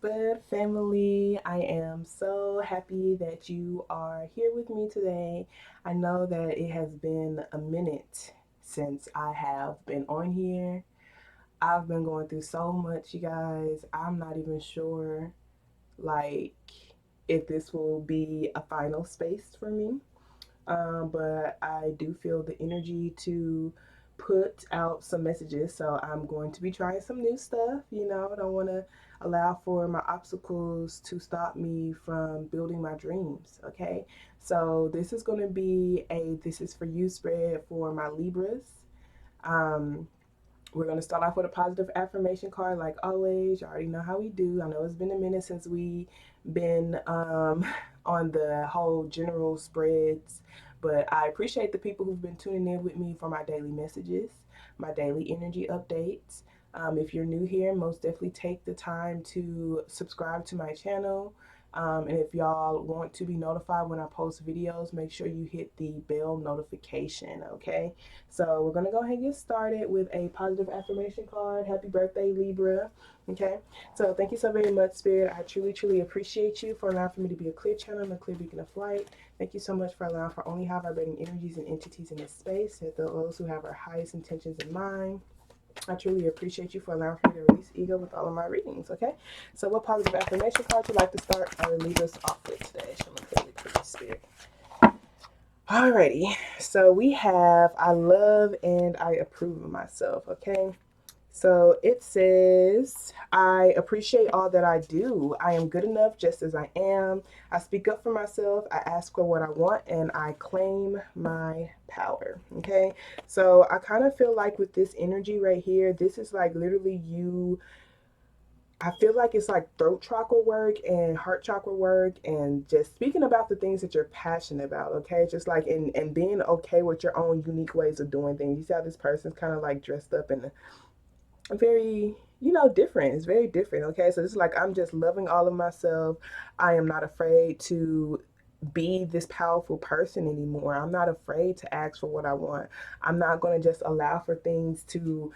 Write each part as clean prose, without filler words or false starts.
Rosebud family. I am so happy that you are here with me today. I know that it has been a minute since I have been on here. I've been going through so much, you guys. I'm not even sure, like, if this will be a final space for me. But I do feel the energy to put out some messages. So I'm going to be trying some new stuff. I don't want to allow for my obstacles to stop me from building my dreams. Okay. So this is going to be a This Is For You spread for my Libras. Um, we're going to start off with a positive affirmation card like always. You already know how we do. I know it's been a minute since we been on the whole general spreads, but I appreciate the people who've been tuning in with me for my daily messages, my daily energy updates. If you're new here, most definitely take the time to subscribe to my channel. And if y'all want to be notified when I post videos, make sure you hit the bell notification, okay? So we're going to go ahead and get started with a positive affirmation card. Happy birthday, Libra. Okay, so thank you so very much, Spirit. I truly, truly appreciate you for allowing for me to be a clear channel and a clear beacon of light. Thank you so much for allowing for only high vibrating energies and entities in this space, and those who have our highest intentions in mind. I truly appreciate you for allowing me to release ego with all of my readings, okay? So what positive affirmation card would you like to start our leaders off with today? Show me clearly, please, Spirit. Alrighty, so we have I love and I approve of myself, okay? So it says, I appreciate all that I do. I am good enough just as I am. I speak up for myself. I ask for what I want and I claim my power. Okay. So I kind of feel like with this energy right here, this is like literally you. I feel like it's like throat chakra work and heart chakra work and just speaking about the things that you're passionate about, okay? Just like and being okay with your own unique ways of doing things. You see how this person's kind of like dressed up in very different. It's very different, okay? So it's like I'm just loving all of myself. I am not afraid to be this powerful person anymore. I'm not afraid to ask for what I want. I'm not going to just allow for things to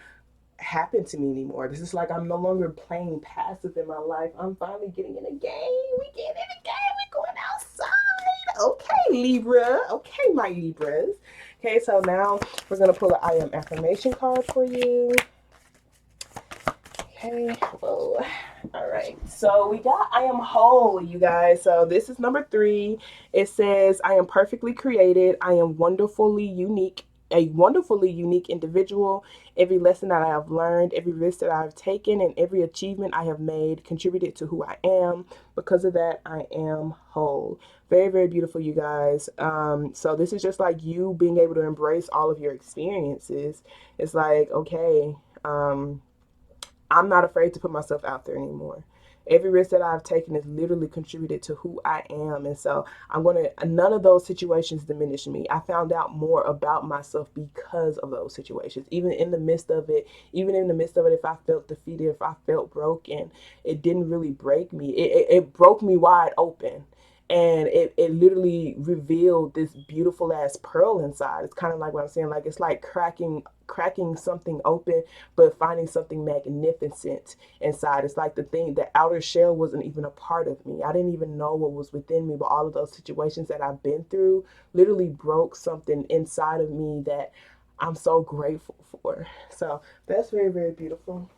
happen to me anymore. This is like I'm no longer playing passive in my life. I'm finally getting in the game. We get in the game. We're going outside. Okay, Libra. Okay, my Libras. Okay, so now we're going to pull an I am affirmation card for you. Okay, whoa. All right, so we got I am whole, you guys. So this is number 3. It says, I am perfectly created. I am wonderfully unique. A wonderfully unique individual. Every lesson that I have learned, every risk that I have taken, and every achievement I have made contributed to who I am. Because of that, I am whole. Very, very beautiful, you guys. So this is just like you being able to embrace all of your experiences. It's like, okay, I'm not afraid to put myself out there anymore. Every risk that I've taken has literally contributed to who I am. And so none of those situations diminish me. I found out more about myself because of those situations. Even in the midst of it, if I felt defeated, if I felt broken, it didn't really break me. It broke me wide open. And it literally revealed this beautiful ass pearl inside. It's kind of like what I'm saying. Like, it's like cracking something open, but finding something magnificent inside. It's like the outer shell wasn't even a part of me. I didn't even know what was within me, but all of those situations that I've been through literally broke something inside of me that I'm so grateful for. So that's very, very beautiful.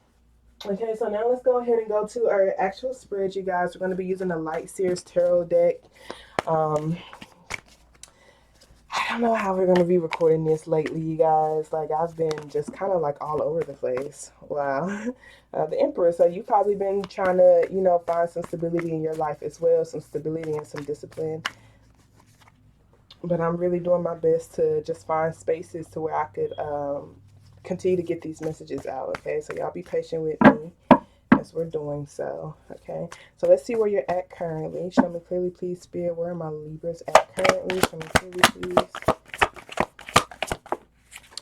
Okay, so now let's go ahead and go to our actual spread, you guys. We're going to be using the Light Sears Tarot deck. I don't know how we're going to be recording this lately, you guys. Like, I've been just kind of like all over the place. Wow. The Emperor. So you've probably been trying to, find some stability in your life as well. Some stability and some discipline. But I'm really doing my best to just find spaces to where I could continue to get these messages out, okay? So y'all be patient with me as we're doing so, okay? So let's see where you're at currently. Show me clearly, please, Spirit. Where are my Libras at currently? Show me clearly, please.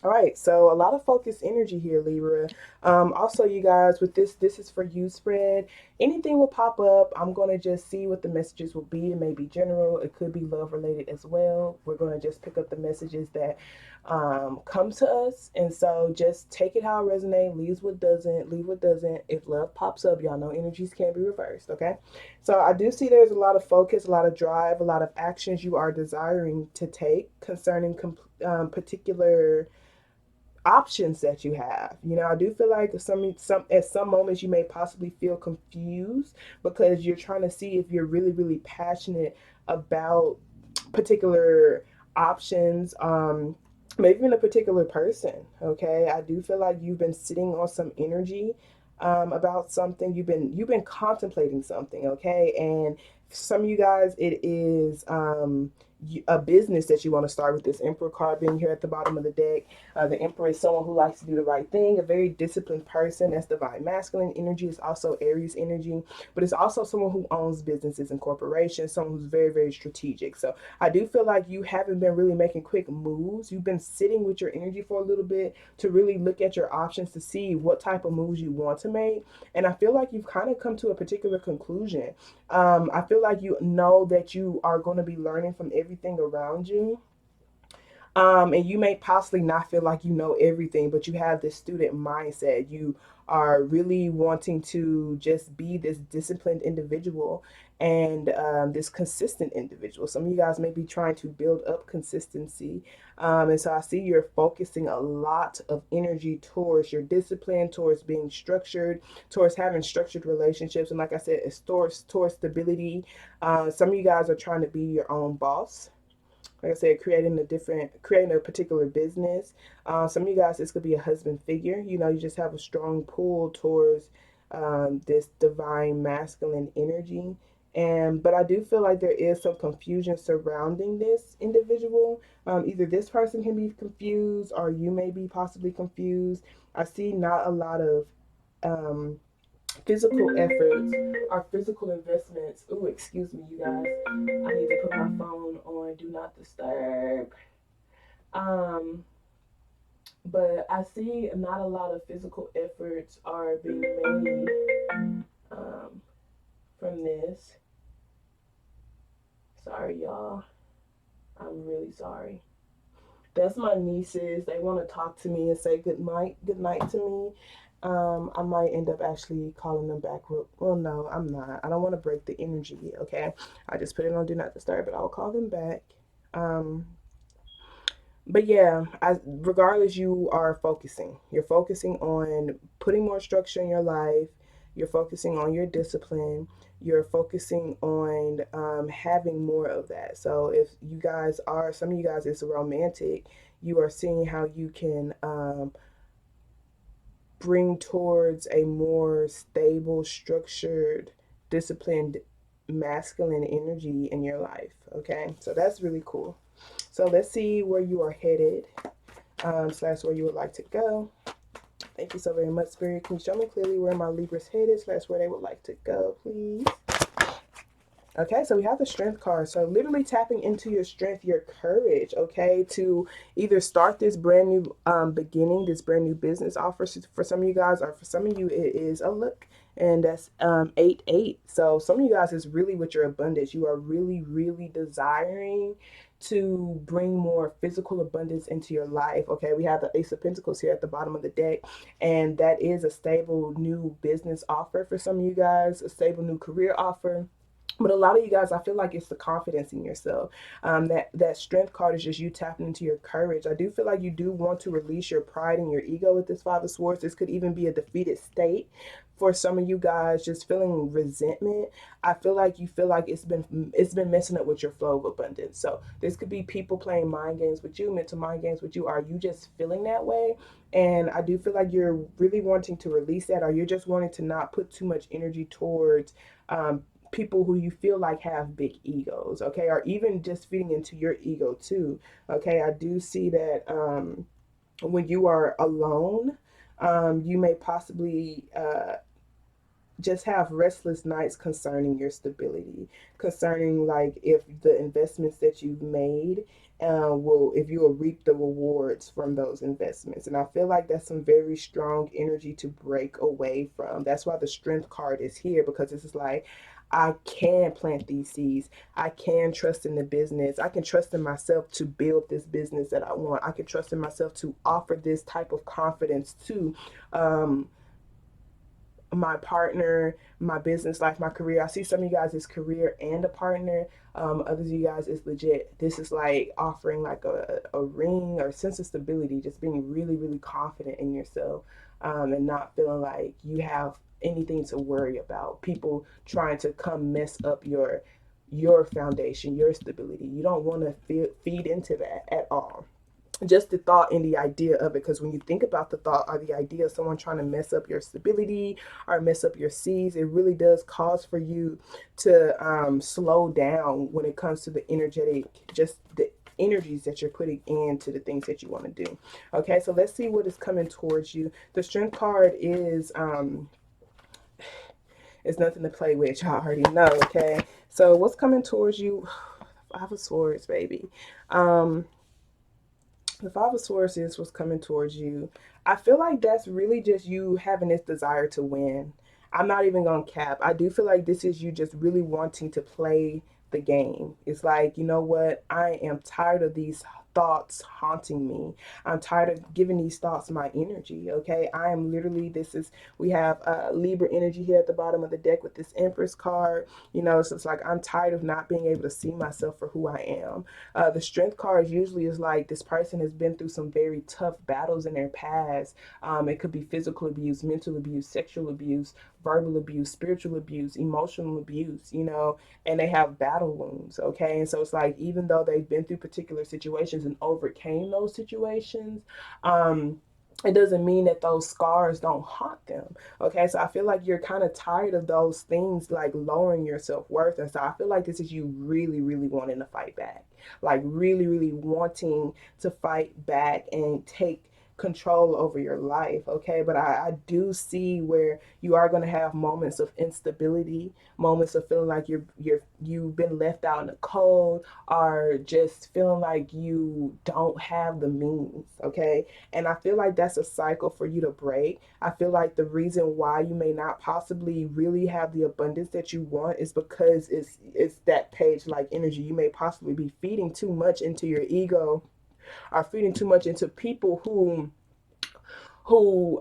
All right, so a lot of focused energy here, Libra. Also, you guys, with this is for you spread. Anything will pop up. I'm going to just see what the messages will be. It may be general. It could be love related as well. We're going to just pick up the messages that come to us. And so just take it how it resonates. Leave what doesn't. Leave what doesn't. If love pops up, y'all know energies can be reversed, okay? So I do see there's a lot of focus, a lot of drive, a lot of actions you are desiring to take concerning particular options that you have. You know, I do feel like some at some moments you may possibly feel confused because you're trying to see if you're really passionate about particular options, maybe even a particular person. Okay, I do feel like you've been sitting on some energy about something. You've been contemplating something. Okay, and some of you guys, it is a business that you want to start with this Emperor card being here at the bottom of the deck. The Emperor is someone who likes to do the right thing, a very disciplined person. That's divine masculine energy. It's also Aries energy, but it's also someone who owns businesses and corporations, someone who's very strategic. So I do feel like you haven't been really making quick moves. You've been sitting with your energy for a little bit to really look at your options to see what type of moves you want to make. And I feel like you've kind of come to a particular conclusion. I feel like you know that you are going to be learning from everything around you. And you may possibly not feel like you know everything, but you have this student mindset. You are really wanting to just be this disciplined individual and this consistent individual. Some of you guys may be trying to build up consistency. And so I see you're focusing a lot of energy towards your discipline, towards being structured, towards having structured relationships. And like I said, it's towards stability. Some of you guys are trying to be your own boss, like I said, creating a particular business. Some of you guys, this could be a husband figure. You know, you just have a strong pull towards this divine masculine energy. But I do feel like there is some confusion surrounding this individual. Either this person can be confused or you may be possibly confused. I see not a lot of um, physical efforts or physical investments. Oh, excuse me, you guys. I need to put my phone on do not disturb. Um, but I see not a lot of physical efforts are being made from this. Sorry, y'all. I'm really sorry. That's my nieces. They want to talk to me and say good night to me. I might end up actually calling them back. Well, no, I'm not. I don't want to break the energy. Okay, I just put it on do not disturb, but I'll call them back. Um, but yeah, regardless, you are focusing. You're focusing on putting more structure in your life. You're focusing on your discipline. You're focusing on having more of that. So if you guys are, some of you guys is romantic, you are seeing how you can bring towards a more stable, structured, disciplined, masculine energy in your life. Okay, so that's really cool. So let's see where you are headed, slash where you would like to go. Thank you so very much, Spirit. Can you show me clearly where my Libra's headed, slash where they would like to go, please? Okay, so we have the strength card. So literally tapping into your strength, your courage, okay, to either start this brand new beginning, this brand new business offer for some of you guys, or for some of you, it is a look. And that's 8-8. So some of you guys is really with your abundance. You are really desiring to bring more physical abundance into your life. Okay, we have the Ace of Pentacles here at the bottom of the deck, and that is a stable new business offer for some of you guys, a stable new career offer. But a lot of you guys, I feel like it's the confidence in yourself. That strength card is just you tapping into your courage. I do feel like you do want to release your pride and your ego with this Five of Swords. This could even be a defeated state for some of you guys, just feeling resentment. I feel like you feel like it's been messing up with your flow of abundance. So this could be people playing mind games with you, mental mind games with you. Are you just feeling that way? And I do feel like you're really wanting to release that, or you're just wanting to not put too much energy towards people who you feel like have big egos, okay, or even just feeding into your ego too. Okay, I do see that when you are alone, you may possibly just have restless nights concerning your stability, concerning like if the investments that you've made will, if you will reap the rewards from those investments. And I feel like that's some very strong energy to break away from. That's why the strength card is here, because this is like, I can plant these seeds. I can trust in the business. I can trust in myself to build this business that I want. I can trust in myself to offer this type of confidence to um, my partner, my business life, my career. I see some of you guys is career and a partner. Others of you guys is legit. This is like offering like a ring or sense of stability, just being really, really confident in yourself, and not feeling like you have anything to worry about. People trying to come mess up your foundation, your stability. You don't want to feed into that at all. Just the thought and the idea of it, because when you think about the thought or the idea of someone trying to mess up your stability or mess up your seeds, it really does cause for you to slow down when it comes to the energetic, just the energies that you're putting into the things that you want to do. Okay, so let's see what is coming towards you. The strength card is nothing to play with, y'all already know. Okay, so what's coming towards you? Five of Swords, baby. um the Five of Swords is what's coming towards you. I feel like that's really just you having this desire to win. I'm not even gonna cap. I do feel like this is you just really wanting to play the game. It's like, you know what? I am tired of these thoughts haunting me. I'm tired of giving these thoughts my energy. Okay, I am literally, this is, we have Libra energy here at the bottom of the deck with this Empress card. You know, so it's like I'm tired of not being able to see myself for who I am. The strength card usually is like this person has been through some very tough battles in their past. It could be physical abuse, mental abuse, sexual abuse, verbal abuse, spiritual abuse, emotional abuse, you know, and they have battle wounds. Okay. And so it's like, even though they've been through particular situations and overcame those situations, it doesn't mean that those scars don't haunt them. Okay, so I feel like you're kind of tired of those things like lowering your self-worth. And so I feel like this is you really, really wanting to fight back, like really, really wanting to fight back and take control over your life. Okay, but I do see where you are going to have moments of instability, moments of feeling like you've been left out in the cold, or just feeling like you don't have the means. Okay, and I feel like that's a cycle for you to break. I feel like the reason why you may not possibly really have the abundance that you want is because it's that page like energy. You may possibly be feeding too much into your ego, are feeding too much into people who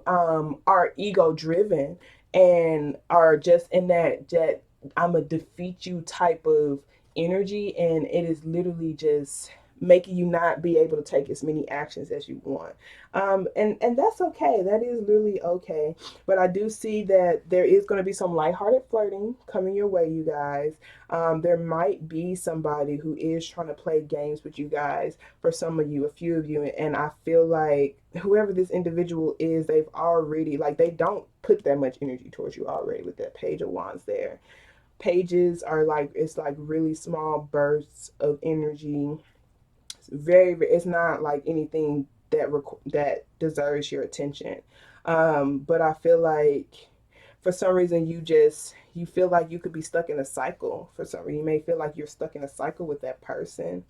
are ego driven and are just in that I'm gonna defeat you type of energy, and it is literally just making you not be able to take as many actions as you want. And that's okay. That is literally okay. But I do see that there is going to be some lighthearted flirting coming your way, you guys. There might be somebody who is trying to play games with you guys, for some of you, a few of you, and I feel like whoever this individual is, they've already, like, they don't put that much energy towards you already with that Page of Wands there. Pages are like, it's like really small bursts of energy. It's it's not like anything that deserves your attention. But I feel like for some reason you feel like you could be stuck in a cycle. For some reason you may feel like you're stuck in a cycle with that person.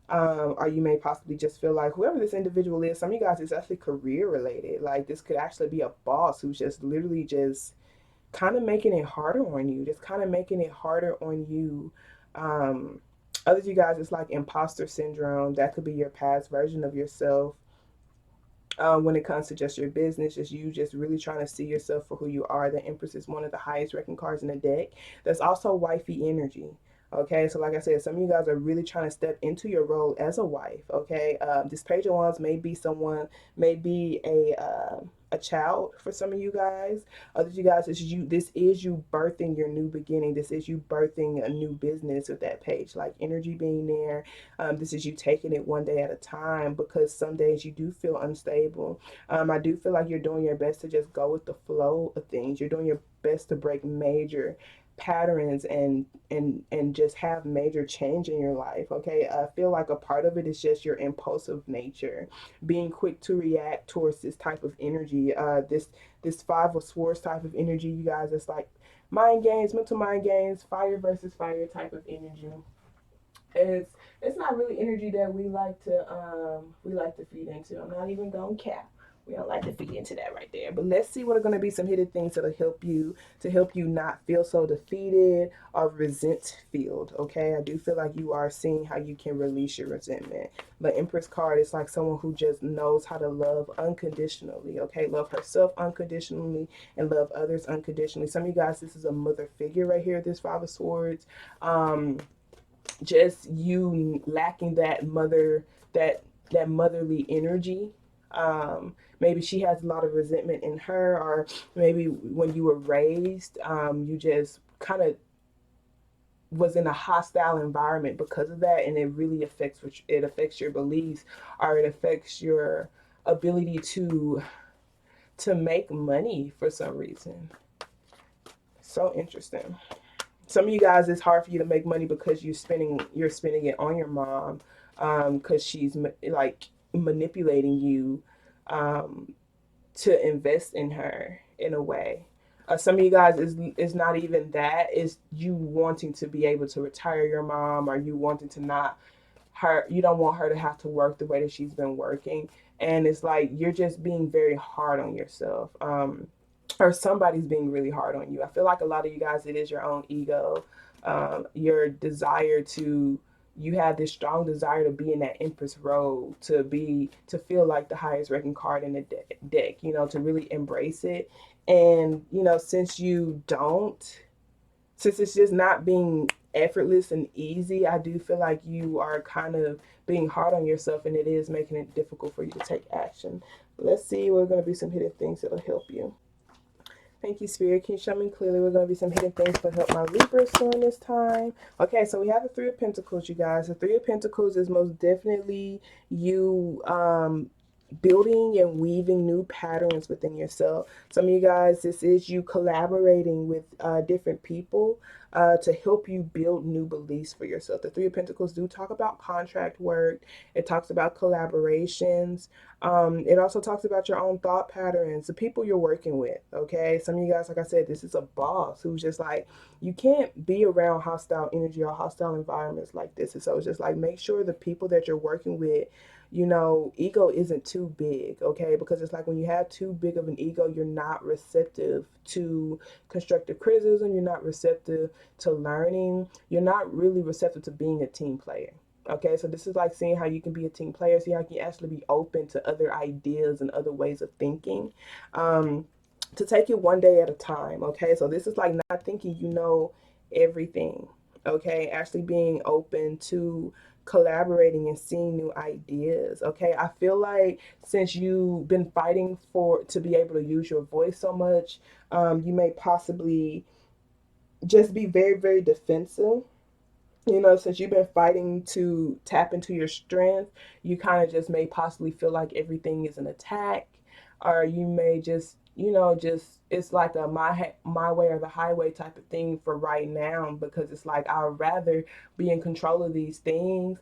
Or you may possibly just feel like whoever this individual is, some of you guys, is actually career related. Like, this could actually be a boss who's just literally just kind of making it harder on you, just kind of making it harder on you. Um, Others of you guys, it's like imposter syndrome. That could be your past version of yourself. When it comes to just your business, just you just really trying to see yourself for who you are. The Empress is one of the highest ranking cards in the deck. There's also wifey energy. Okay, so like I said, some of you guys are really trying to step into your role as a wife. Okay, this Page of Wands may be someone, may be a child for some of you guys. Others of you guys, this is you birthing your new beginning. This is you birthing a new business with that page, like energy being there. This is you taking it one day at a time, because some days you do feel unstable. I do feel like you're doing your best to just go with the flow of things. You're doing your best to break major patterns and just have major change in your life. Okay, I feel like a part of it is just your impulsive nature, being quick to react towards this type of energy. This Five of Swords type of energy, you guys, it's like mind games, mental mind games, fire versus fire type of energy. It's not really energy that we like to feed into. I'm not even gonna cap. We don't like to feed into that right there. But let's see what are going to be some hidden things that'll help you not feel so defeated or resent filled. Okay, I do feel like you are seeing how you can release your resentment. The Empress card is like someone who just knows how to love unconditionally. Okay, love herself unconditionally and love others unconditionally. Some of you guys, this is a mother figure right here. This Five of Swords. Just you lacking that motherly energy. Maybe she has a lot of resentment in her, or maybe when you were raised, you just kind of was in a hostile environment because of that, and it really affects it affects your beliefs, or it affects your ability to make money for some reason. So interesting. Some of you guys, it's hard for you to make money because you're spending it on your mom, because she's like manipulating you, um, to invest in her in a way. Some of you guys is not even that. It's you wanting to be able to retire your mom, or you wanting to not her. You don't want her to have to work the way that she's been working, and it's like you're just being very hard on yourself. Or somebody's being really hard on you. I feel like a lot of you guys, it is your own ego, your desire to. You have this strong desire to be in that Empress role, to feel like the highest ranking card in the deck. To really embrace it, and since it's just not being effortless and easy, I do feel like you are kind of being hard on yourself, and it is making it difficult for you to take action. Let's see what are going to be some hidden things that'll help you. Thank you, Spirit. Can you show me clearly? We're going to be some hidden things to help my Libras during this time. Okay, so we have the Three of Pentacles, you guys. The Three of Pentacles is most definitely you building and weaving new patterns within yourself. Some of you guys, this is you collaborating with different people to help you build new beliefs for yourself. The Three of Pentacles do talk about contract work. It talks about collaborations. It also talks about your own thought patterns, the people you're working with. Okay, some of you guys, like I said, this is a boss who's just like, you can't be around hostile energy or hostile environments like this. And so it's just like, make sure the people that you're working with, ego isn't too big, okay? Because it's like when you have too big of an ego, you're not receptive to constructive criticism, you're not receptive to learning, you're not really receptive to being a team player. Okay, so this is like seeing how you can be a team player, see how you can actually be open to other ideas and other ways of thinking. To take it one day at a time. Okay, so this is like not thinking you know everything. Okay, actually being open to collaborating and seeing new ideas. Okay, I feel like since you've been fighting for to be able to use your voice so much, you may possibly just be very, very defensive. Since you've been fighting to tap into your strength, you kind of just may possibly feel like everything is an attack, or you may just it's like a my way or the highway type of thing for right now, because it's like I'd rather be in control of these things,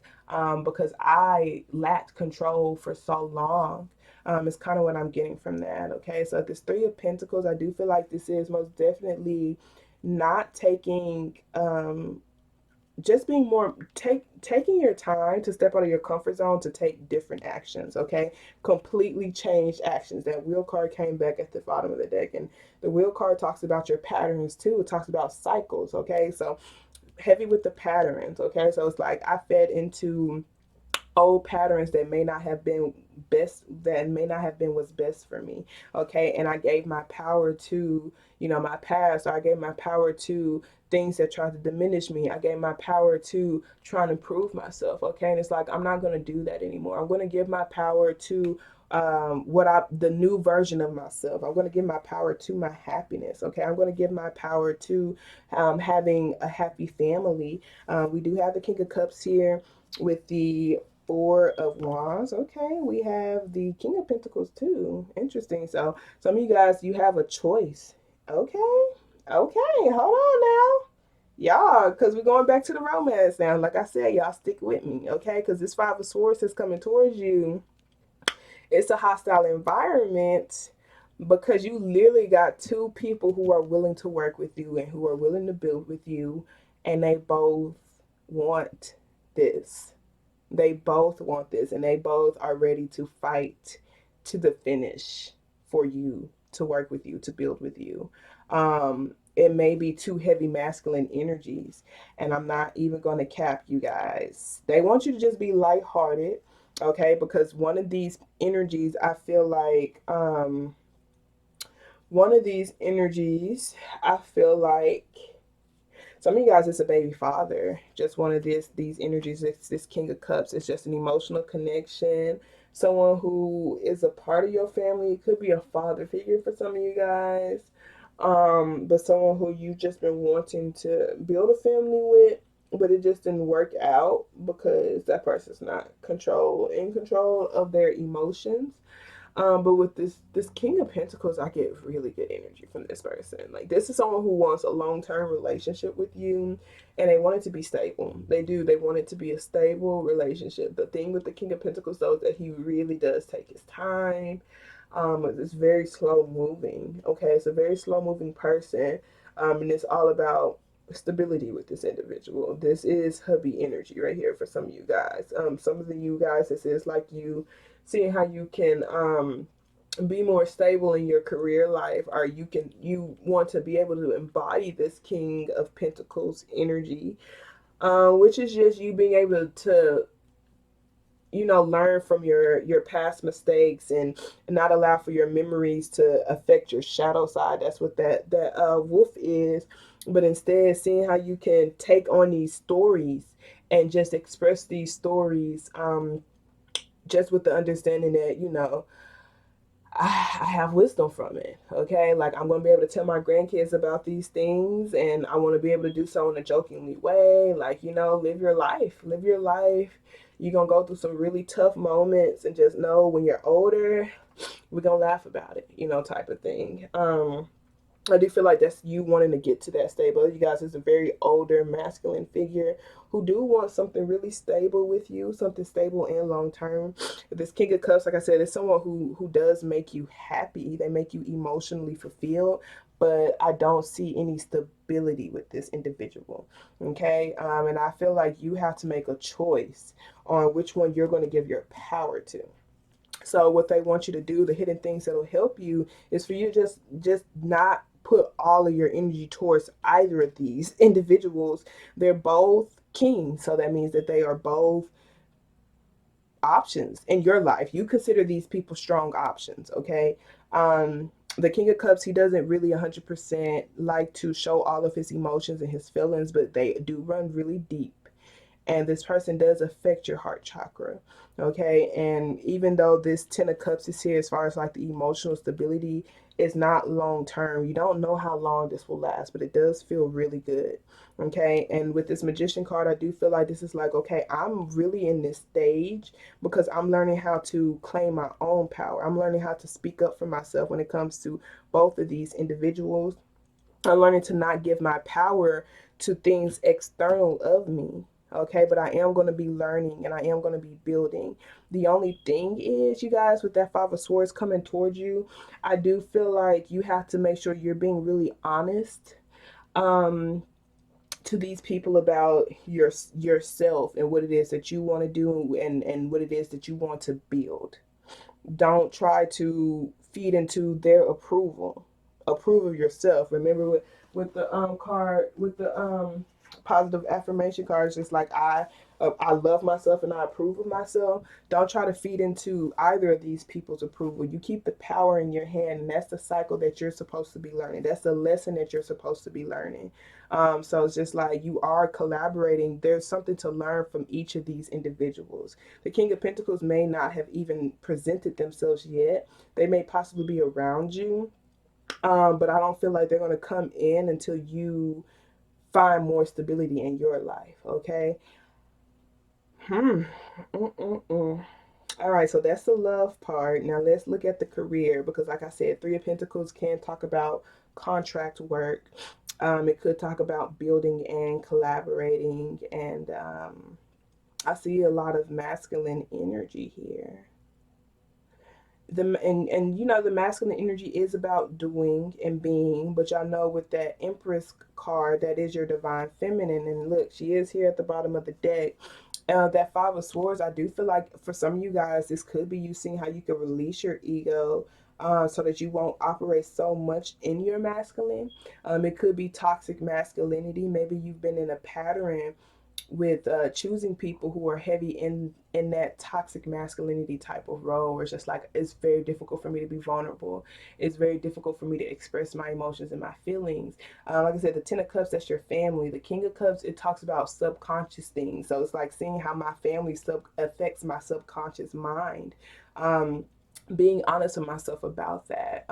because I lacked control for so long. It's kind of what I'm getting from that. Okay, so this Three of Pentacles, I do feel like this is most definitely not taking just being more taking your time to step out of your comfort zone to take different actions. Okay, completely changed actions. That wheel card came back at the bottom of the deck, and the wheel card talks about your patterns too. It talks about cycles. Okay, so heavy with the patterns. Okay, so it's like I fed into old patterns that may not have been what's best for me. Okay, and I gave my power to my past, or I gave my power to things that tried to diminish me. I gave my power to trying to prove myself. Okay, and it's like I'm not going to do that anymore. I'm going to give my power to the new version of myself. I'm going to give my power to my happiness. Okay, I'm going to give my power to having a happy family. We do have the King of Cups here with the Four of Wands. Okay, we have the King of Pentacles too. Interesting. So some of you guys, you have a choice. Okay, okay, hold on now. Y'all, because we're going back to the romance now. Like I said, y'all stick with me, okay? Because this Five of Swords is coming towards you. It's a hostile environment, because you literally got two people who are willing to work with you and who are willing to build with you, and they both want this. They both want this, and they both are ready to fight to the finish for you, to work with you, to build with you. It may be two heavy masculine energies, and I'm not even going to cap you guys. They want you to just be lighthearted, okay? Because one of these energies, I feel like, one of these energies, I feel like some of you guys, it's a baby father. Just one of these energies. It's this King of Cups. It's just an emotional connection. Someone who is a part of your family. It could be a father figure for some of you guys. But someone who you've just been wanting to build a family with, but it just didn't work out because that person's not in control of their emotions. But with this King of Pentacles, I get really good energy from this person. Like, this is someone who wants a long-term relationship with you, and they want it to be stable. They do. They want it to be a stable relationship. The thing with the King of Pentacles, though, is that he really does take his time. It's very slow moving. Okay, it's a very slow moving person, and it's all about stability with this individual. This is hubby energy right here for some of you guys. Some of you guys, this is like you seeing how you can be more stable in your career life, or you want to be able to embody this King of Pentacles energy, which is just you being able to learn from your past mistakes and not allow for your memories to affect your shadow side. That's what that wolf is. But instead, seeing how you can take on these stories and just express these stories, just with the understanding that I have wisdom from it. Okay, like, I'm gonna be able to tell my grandkids about these things, and I want to be able to do so in a jokingly way. Like, live your life. Live your life. You're gonna go through some really tough moments, and just know when you're older, we're gonna laugh about it. Type of thing. I do feel like that's you wanting to get to that stable. You guys is a very older masculine figure who do want something really stable with you, something stable and long term. This King of Cups, like I said, is someone who does make you happy. They make you emotionally fulfilled, but I don't see any stability with this individual. Okay, and I feel like you have to make a choice on which one you're going to give your power to. So what they want you to do, the hidden things that'll help you, is for you to just not put all of your energy towards either of these individuals. They're both kings, so that means that they are both options in your life. You consider these people strong options, okay? The King of Cups, he doesn't really 100% like to show all of his emotions and his feelings, but they do run really deep, and this person does affect your heart chakra. Okay, and even though this Ten of Cups is here as far as like the emotional stability, is not long term. You don't know how long this will last, but it does feel really good. Okay, and with this Magician card, I do feel like this is like, okay, I'm really in this stage because I'm learning how to claim my own power. I'm learning how to speak up for myself when it comes to both of these individuals. I'm learning to not give my power to things external of me. Okay, but I am going to be learning, and I am going to be building. The only thing is, you guys, with that Five of Swords coming towards you, I do feel like you have to make sure you're being really honest, um, to these people about yourself and what it is that you want to do, and what it is that you want to build. Don't try to feed into their approval. Approve of yourself. Remember, with the card, with the positive affirmation cards, just like I love myself and I approve of myself. Don't try to feed into either of these people's approval. You keep the power in your hand, and that's the cycle that you're supposed to be learning. That's the lesson that you're supposed to be learning. So it's just like you are collaborating. There's something to learn from each of these individuals. The King of Pentacles may not have even presented themselves yet. They may possibly be around you, but I don't feel like they're going to come in until you find more stability in your life. Okay. Hmm. Mm-mm-mm. All right, so that's the love part. Now let's look at the career, because, like I said, Three of Pentacles can talk about contract work. It could talk about building and collaborating, and I see a lot of masculine energy here. and you know, the masculine energy is about doing and being, but y'all know with that Empress card, that is your divine feminine. And look, she is here at the bottom of the deck. That Five of Swords, I do feel like for some of you guys, this could be you seeing how you can release your ego, so that you won't operate so much in your masculine. It could be toxic masculinity. Maybe you've been in a pattern with choosing people who are heavy in that toxic masculinity type of role, where it's just like, it's very difficult for me to be vulnerable, it's very difficult for me to express my emotions and my feelings. Like I said, the Ten of Cups, that's your family. The King of Cups, it talks about subconscious things, so it's like seeing how my family affects my subconscious mind. Being honest with myself about that,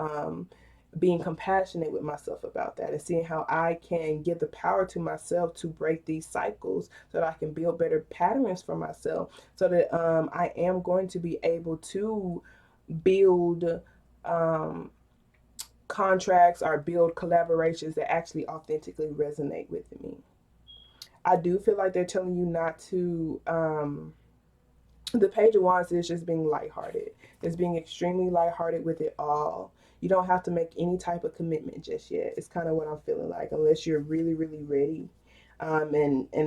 being compassionate with myself about that, and seeing how I can give the power to myself to break these cycles so that I can build better patterns for myself, so that I am going to be able to build um, contracts or build collaborations that actually authentically resonate with me. I do feel like they're telling you not to. The Page of Wands is just being lighthearted. It's being extremely lighthearted with it all. You don't have to make any type of commitment just yet. It's kind of what I'm feeling like, unless you're really, really ready. And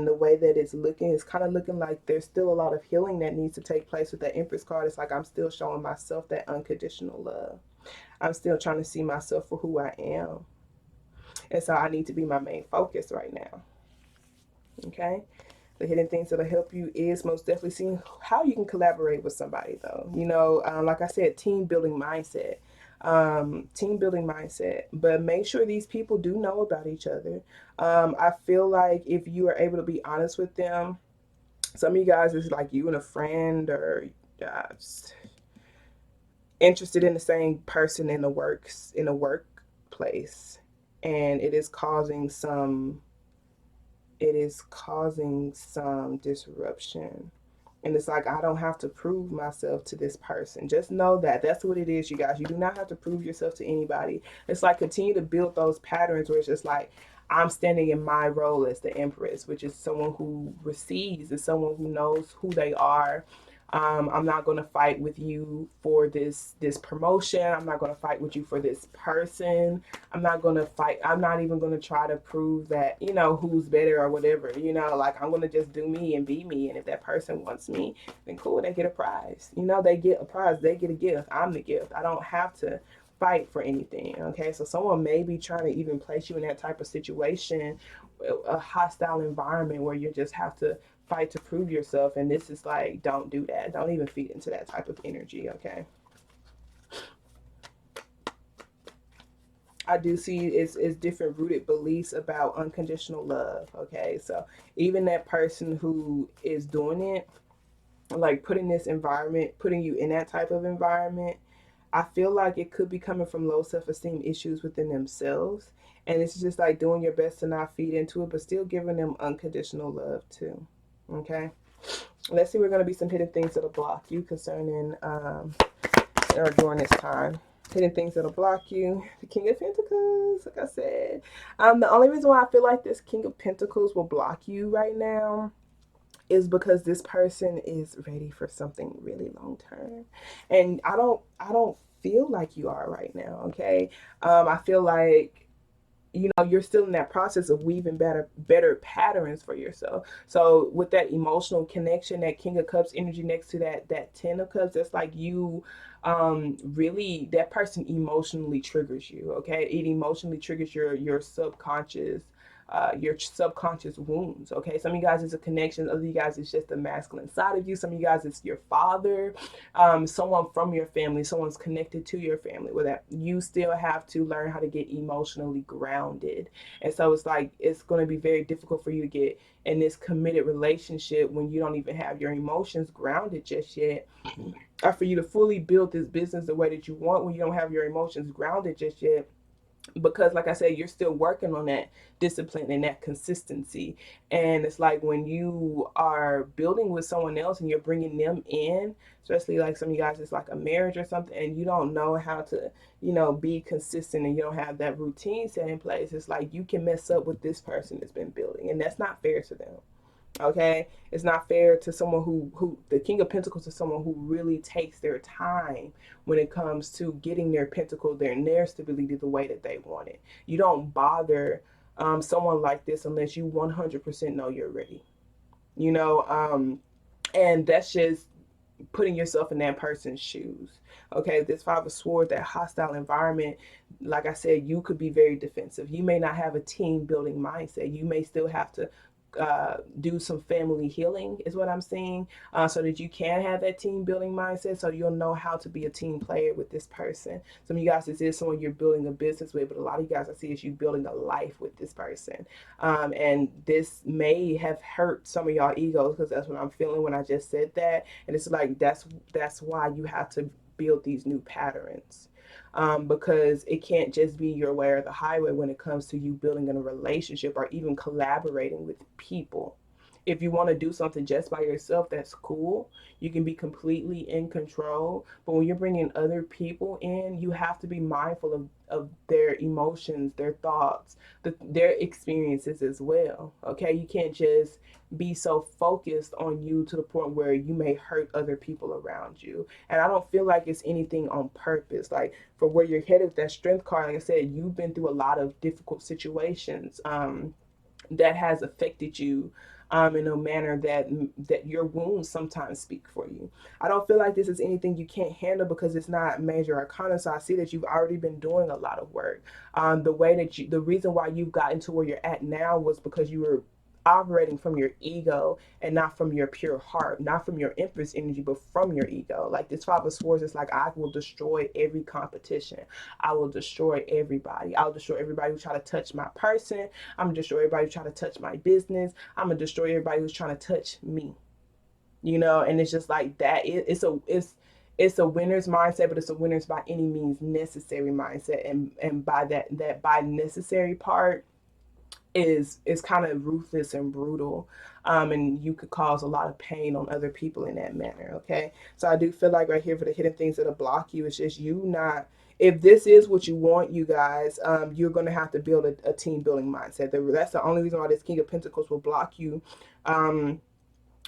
the way that it's looking, it's kind of looking like there's still a lot of healing that needs to take place with that Empress card. It's like I'm still showing myself that unconditional love. I'm still trying to see myself for who I am. And so I need to be my main focus right now. Okay? The hidden things that'll help you is most definitely seeing how you can collaborate with somebody, though. You know, like I said, team building mindset. Team building mindset. But make sure these people do know about each other. I feel like if you are able to be honest with them, some of you guys is like you and a friend, or uh, interested in the same person in a workplace, and it is causing some disruption. And it's like, I don't have to prove myself to this person. Just know that that's what it is, you guys. You do not have to prove yourself to anybody. It's like, continue to build those patterns where it's just like, I'm standing in my role as the Empress, which is someone who receives, is someone who knows who they are. I'm not going to fight with you for this promotion. I'm not going to fight with you for this person. I'm not going to fight. I'm not even going to try to prove that, you know, who's better or whatever. You know, like, I'm going to just do me and be me. And if that person wants me, then cool, they get a prize. You know, they get a prize. They get a gift. I'm the gift. I don't have to fight for anything. Okay, so someone may be trying to even place you in that type of situation, a hostile environment where you just have to fight to prove yourself. And this is like, don't do that. Don't even feed into that type of energy. Okay, I do see it's different rooted beliefs about unconditional love. Okay, so even that person who is doing it, like putting this environment, putting you in that type of environment, I feel like it could be coming from low self-esteem issues within themselves. And it's just like doing your best to not feed into it, but still giving them unconditional love too. Okay, let's see. We're going to be some hidden things that'll block you concerning or during this time. Hidden things that'll block you. The King of Pentacles, like I said. The only reason why I feel like this King of Pentacles will block you right now is because this person is ready for something really long term. And I don't feel like you are right now, okay? I feel like, you know, you're still in that process of weaving better patterns for yourself. So with that emotional connection, that King of Cups energy next to that Ten of Cups, that's like you really, that person emotionally triggers you. Okay, it emotionally triggers your subconscious wounds. Okay, some of you guys is a connection, other you guys is just the masculine side of you, some of you guys is your father, someone from your family, someone's connected to your family, where that you still have to learn how to get emotionally grounded. And so it's like, it's going to be very difficult for you to get in this committed relationship when you don't even have your emotions grounded just yet, or for you to fully build this business the way that you want when you don't have your emotions grounded just yet. Because like I said, you're still working on that discipline and that consistency. And it's like, when you are building with someone else and you're bringing them in, especially like some of you guys, it's like a marriage or something, and you don't know how to, you know, be consistent, and you don't have that routine set in place, it's like you can mess up what this person has been building, and that's not fair to them. Okay, it's not fair to someone who the King of Pentacles is someone who really takes their time when it comes to getting their pentacle, their stability the way that they want it. You don't bother someone like this unless you 100% know you're ready. You know, and that's just putting yourself in that person's shoes. Okay, this Five of Swords, that hostile environment, like I said, you could be very defensive. You may not have a team building mindset. You may still have to do some family healing, is what I'm saying, so that you can have that team building mindset, so you'll know how to be a team player with this person. Some of you guys, this is someone you're building a business with, but a lot of you guys, I see is you building a life with this person. And this may have hurt some of y'all egos, because that's what I'm feeling when I just said that. And it's like that's why you have to build these new patterns, because it can't just be your way or the highway when it comes to you building in a relationship or even collaborating with people. If you want to do something just by yourself, that's cool. You can be completely in control. But when you're bringing other people in, you have to be mindful of their emotions, their thoughts, their experiences as well. Okay, you can't just be so focused on you to the point where you may hurt other people around you. And I don't feel like it's anything on purpose. Like, for where you're headed with that strength card, like I said, you've been through a lot of difficult situations that has affected you in a manner that your wounds sometimes speak for you. I don't feel like this is anything you can't handle because it's not major arcana. So I see that you've already been doing a lot of work. The way that the reason why you've gotten to where you're at now was because you were operating from your ego and not from your pure heart, not from your Empress energy, but from your ego. Like this Five of Swords is like, I will destroy every competition. I will destroy everybody. I'll destroy everybody who try to touch my person. I'm gonna destroy everybody who try to touch my business. I'm gonna destroy everybody who's trying to touch me. You know, and it's just like that. It's a winner's mindset, but it's a winner's by any means necessary mindset. And by that by necessary part is kind of ruthless and brutal, and you could cause a lot of pain on other people in that manner. Okay, so I do feel like right here for the hidden things that'll block you, it's just you not. If this is what you want, you guys, you're going to have to build a team building mindset. That's the only reason why this King of Pentacles will block you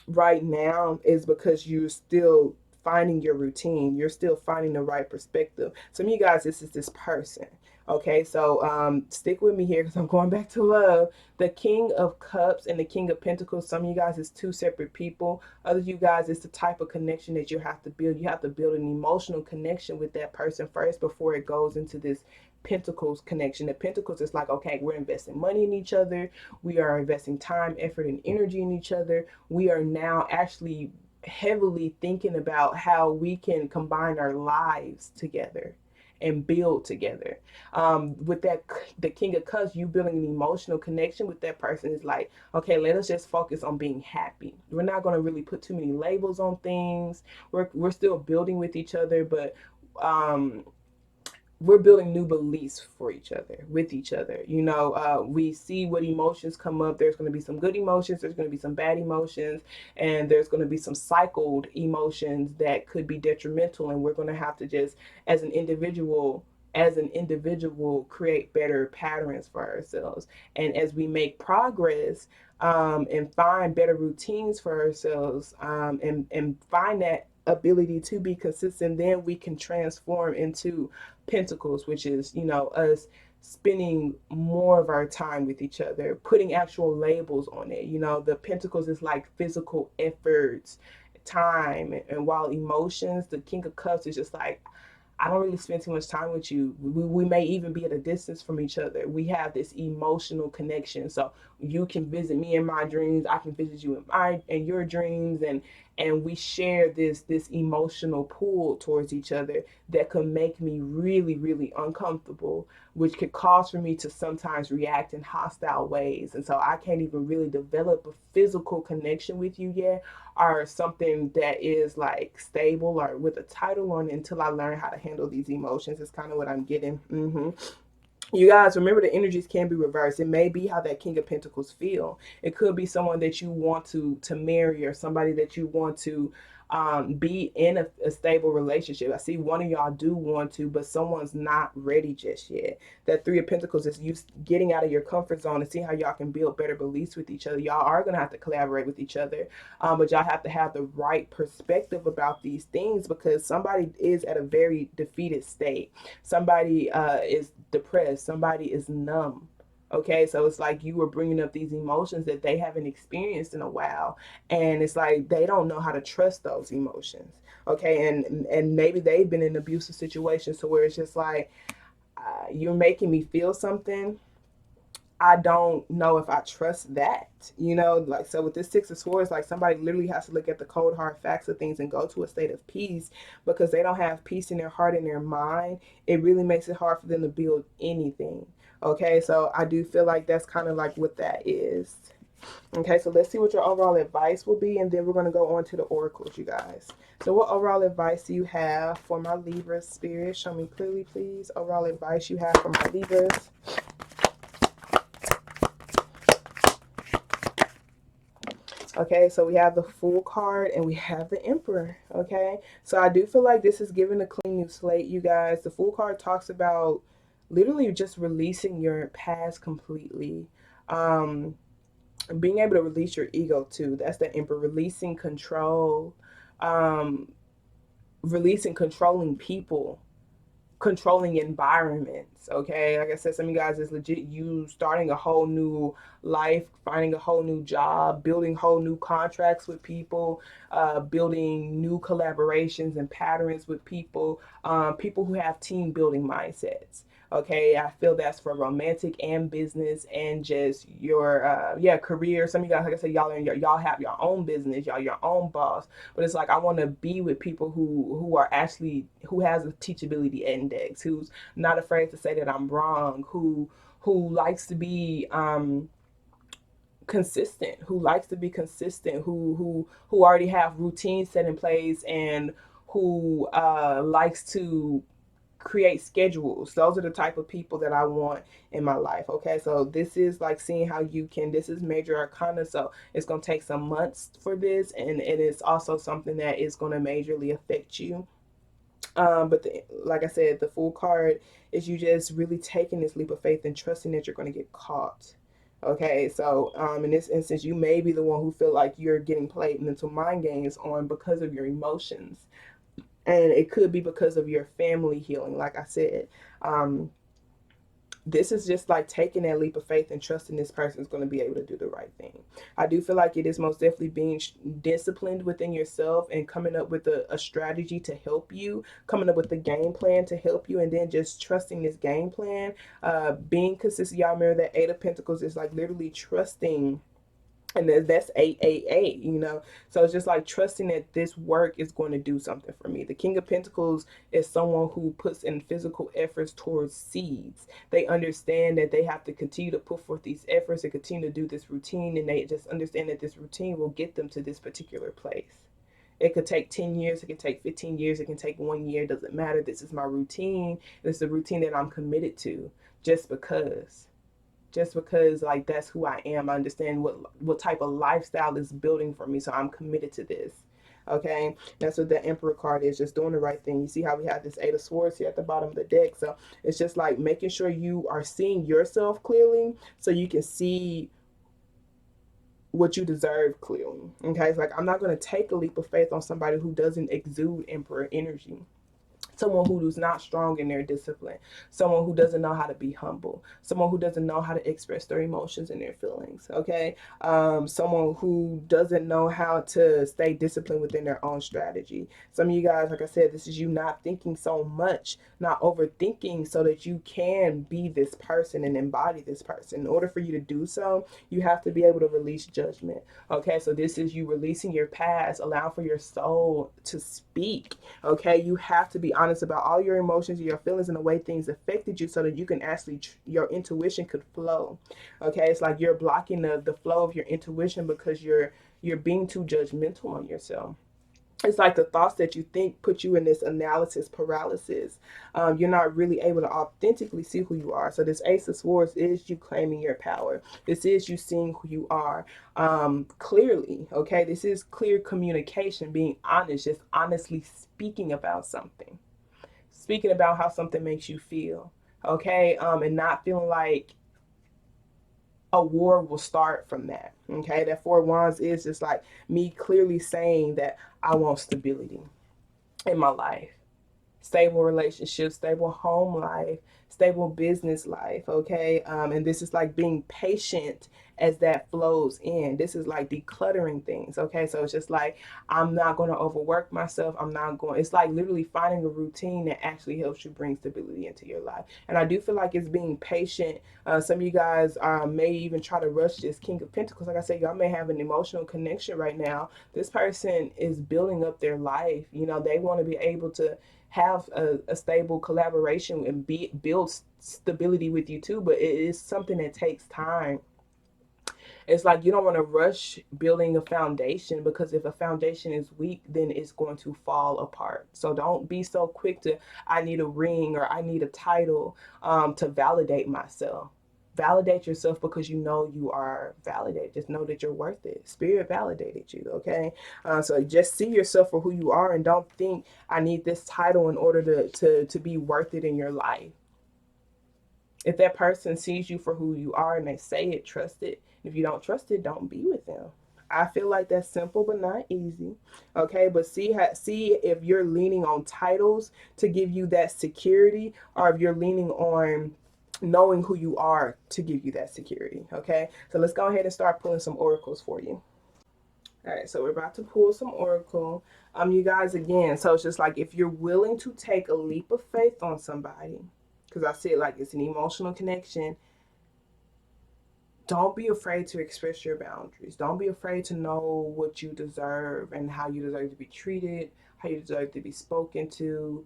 right now, is because you're still finding your routine. You're still finding the right perspective. Some of you guys, this is this person. Okay, so stick with me here because I'm going back to love. The King of Cups and the King of Pentacles, some of you guys is two separate people. Other you guys, is the type of connection that you have to build. You have to build an emotional connection with that person first before it goes into this Pentacles connection. The Pentacles is like, okay, we're investing money in each other. We are investing time, effort, and energy in each other. We are now actually heavily thinking about how we can combine our lives together and build together. With that, the King of Cups, you building an emotional connection with that person is like, okay, let us just focus on being happy. We're not going to really put too many labels on things. We're still building with each other, but we're building new beliefs for each other, with each other. You know, we see what emotions come up. There's going to be some good emotions, there's going to be some bad emotions, and there's going to be some cycled emotions that could be detrimental. And we're going to have to just, as an individual, create better patterns for ourselves. And as we make progress, and find better routines for ourselves, and find that ability to be consistent, then we can transform into Pentacles, which is, you know, us spending more of our time with each other, putting actual labels on it. You know, the Pentacles is like physical efforts, time, and while emotions, the King of Cups is just like, I don't really spend too much time with you. We may even be at a distance from each other. We have this emotional connection. So you can visit me in my dreams. I can visit you in your dreams, and we share this emotional pull towards each other that could make me really, really uncomfortable, which could cause for me to sometimes react in hostile ways. And so I can't even really develop a physical connection with you yet, or something that is like stable or with a title on it, until I learn how to handle these emotions. Is kind of what I'm getting. You guys, remember, the energies can be reversed. It may be how that King of Pentacles feel. It could be someone that you want to marry, or somebody that you want to be in a stable relationship. I see one of y'all do want to, but someone's not ready just yet. That Three of Pentacles is you getting out of your comfort zone and see how y'all can build better beliefs with each other. Y'all are going to have to collaborate with each other, but y'all have to have the right perspective about these things, because somebody is at a very defeated state. Somebody is depressed. Somebody is numb. Okay, so it's like you were bringing up these emotions that they haven't experienced in a while, and it's like they don't know how to trust those emotions. Okay, and maybe they've been in abusive situations to where it's just like, you're making me feel something. I don't know if I trust that, like, so with this Six of Swords, like somebody literally has to look at the cold hard facts of things and go to a state of peace, because they don't have peace in their heart and their mind. It really makes it hard for them to build anything. Okay, so I do feel like that's kind of like what that is. Okay, so let's see what your overall advice will be, and then we're going to go on to the oracles, you guys. So what overall advice do you have for my Libra spirit? Show me clearly, please. Overall advice you have for my Libras. Okay, so we have the Fool card and we have the Emperor. Okay, so I do feel like this is giving a clean new slate, you guys. The Fool card talks about literally just releasing your past completely. Being able to release your ego too. That's the Emperor. Releasing control. Releasing controlling people, controlling environments. Okay, like I said, some of you guys is legit you starting a whole new life, finding a whole new job, building whole new contracts with people, building new collaborations and patterns with people, people who have team building mindsets. Okay, I feel that's for romantic and business and just your career. Some of you guys, like I said, y'all have your own business, y'all your own boss. But it's like I want to be with people who are actually, who has a teachability index, who's not afraid to say that I'm wrong, who likes to be consistent, who already have routines set in place, and who likes to create schedules. Those are the type of people that I want in my life. Okay, so this is like seeing how you can, this is major arcana, so it's going to take some months for this, and it is also something that is going to majorly affect you. But like I said, the Fool card is you just really taking this leap of faith and trusting that you're going to get caught. Okay, so in this instance, you may be the one who feel like you're getting played mental mind games on because of your emotions, and it could be because of your family healing. Like I said, this is just like taking that leap of faith and trusting this person is going to be able to do the right thing. I do feel like it is most definitely being disciplined within yourself and coming up with a strategy to help you, coming up with a game plan to help you, and then just trusting this game plan, being consistent. Y'all remember that Eight of Pentacles is like literally trusting, and that's 888, so it's just like trusting that this work is going to do something for me. The King of Pentacles is someone who puts in physical efforts towards seeds. They understand that they have to continue to put forth these efforts and continue to do this routine, and they just understand that this routine will get them to this particular place. It could take 10 years, it can take 15 years, it can take 1 year, doesn't matter. This is my routine. This is the routine that I'm committed to, just because like that's who I am. I understand what type of lifestyle is building for me, so I'm committed to this. Okay, that's what the Emperor card is, just doing the right thing. You see how we have this Eight of Swords here at the bottom of the deck, so it's just like making sure you are seeing yourself clearly so you can see what you deserve clearly. Okay, it's like I'm not going to take a leap of faith on somebody who doesn't exude Emperor energy, someone who is not strong in their discipline, someone who doesn't know how to be humble, someone who doesn't know how to express their emotions and their feelings. Okay, someone who doesn't know how to stay disciplined within their own strategy. Some of you guys, like I said, this is you not thinking so much, not overthinking, so that you can be this person and embody this person. In order for you to do so, you have to be able to release judgment. Okay, so this is you releasing your past, allow for your soul to speak. Okay, you have to be honest about all your emotions, your feelings, and the way things affected you, so that you can actually your intuition could flow. Okay, it's like you're blocking the flow of your intuition because you're being too judgmental on yourself. it's like the thoughts that you think put you in this analysis paralysis. You're not really able to authentically see who you are. So this Ace of Swords is you claiming your power. This is you seeing who you are clearly. Okay, this is clear communication, being honest, just honestly speaking about something, speaking about how something makes you feel. Okay, and not feeling like a war will start from that. Okay, that Four of Wands is just like me clearly saying that I want stability in my life, stable relationships, stable home life, stable business life. Okay, and this is like being patient as that flows in. This is like decluttering things. Okay, so it's just like I'm not going to overwork myself. I'm not going. It's like literally finding a routine that actually helps you bring stability into your life. And I do feel like it's being patient. Some of you guys may even try to rush this King of Pentacles. Like I said, y'all may have an emotional connection right now. This person is building up their life. You know, they want to be able to have a stable collaboration and build stability with you too, but it is something that takes time. It's like you don't want to rush building a foundation, because if a foundation is weak, then it's going to fall apart. So don't be so quick to, I need a ring or I need a title to validate myself. Validate yourself because you know you are validated. Just know that you're worth it. Spirit validated you, okay? So just see yourself for who you are, and don't think I need this title in order to be worth it in your life. If that person sees you for who you are and they say it, trust it. If you don't trust it, don't be with them. I feel like that's simple but not easy. Okay, but see if you're leaning on titles to give you that security, or if you're leaning on knowing who you are to give you that security. Okay, so let's go ahead and start pulling some oracles for you. All right, so we're about to pull some oracle. You guys, again, so it's just like if you're willing to take a leap of faith on somebody, because I see it like it's an emotional connection. Don't be afraid to express your boundaries. Don't be afraid to know what you deserve and how you deserve to be treated, how you deserve to be spoken to,